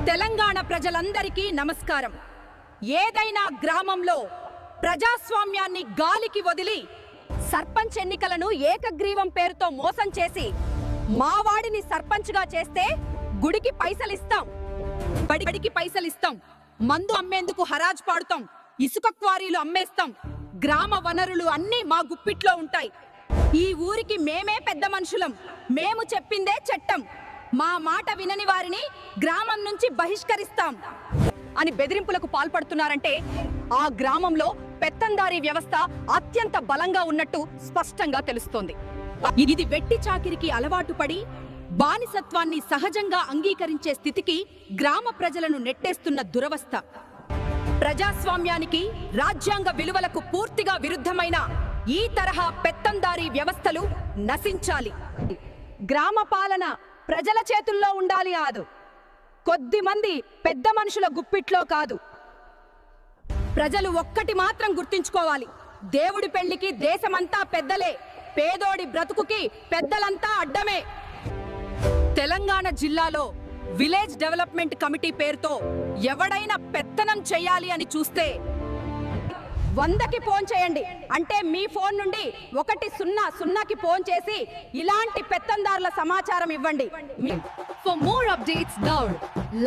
తెలంగాణ ప్రజలందరికీ నమస్కారం. ఏదైనా గ్రామంలో ప్రజాస్వామ్యాన్ని గాలికి వదిలి సర్పంచ్ ఎన్నికలను ఏకగ్రీవం పేరుతో మోసం చేసి మావాడిని సర్పంచ్గా చేస్తే గుడికి పైసలిస్తాం, బడికి పైసలిస్తాం, మందు అమ్మేందుకు హరాజ్ పాడుతాం, ఇసుక క్వారీలు అమ్మేస్తాం, గ్రామ వనరులు అన్నీ మా గుప్పిట్లో ఉంటాయి. ఈ ఊరికి మేమే పెద్ద మనుషులం, మేము చెప్పిందే చట్టం, మా మాట వినని వారిని గ్రామం నుంచి బహిష్కరిస్తాం అని బెదిరింపులకు పాల్పడుతున్నారంటే ఆ గ్రామంలో పెత్తందారీ వ్యవస్థ అత్యంత బలంగా ఉన్నట్టు స్పష్టంగా తెలుస్తోంది. ఇది వెట్టి చాకిరికి అలవాటు పడి బానిసత్వాన్ని సహజంగా అంగీకరించే స్థితికి గ్రామ ప్రజలను నెట్టేస్తున్న దురవస్థ. ప్రజాస్వామ్యానికి, రాజ్యాంగ విలువలకు పూర్తిగా విరుద్ధమైన ఈ తరహా పెత్తందారీ వ్యవస్థలు నశించాలి. గ్రామ పాలన ప్రజల చేతుల్లో ఉండాలి కాదు, కొద్ది మంది పెద్ద మనుషుల గుప్పిట్లో కాదు. ప్రజలు ఒక్కటి మాత్రం గుర్తించుకోవాలి, దేవుడి పెళ్లికి దేశమంతా పెద్దలే, పేదోడి బ్రతుకుకి పెద్దలంతా అడ్డమే. తెలంగాణ జిల్లాలో విలేజ్ డెవలప్మెంట్ కమిటీ పేరుతో ఎవడైనా పెత్తనం చేయాలి అని చూస్తే 100కి ఫోన్ చేయండి, అంటే మీ ఫోన్ నుండి 100కి ఫోన్ చేసి ఇలాంటి పెత్తందారుల సమాచారం ఇవ్వండి. For more updates,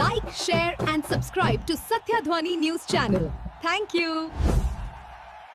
like, share and subscribe to Satyadhwani News channel. Thank you.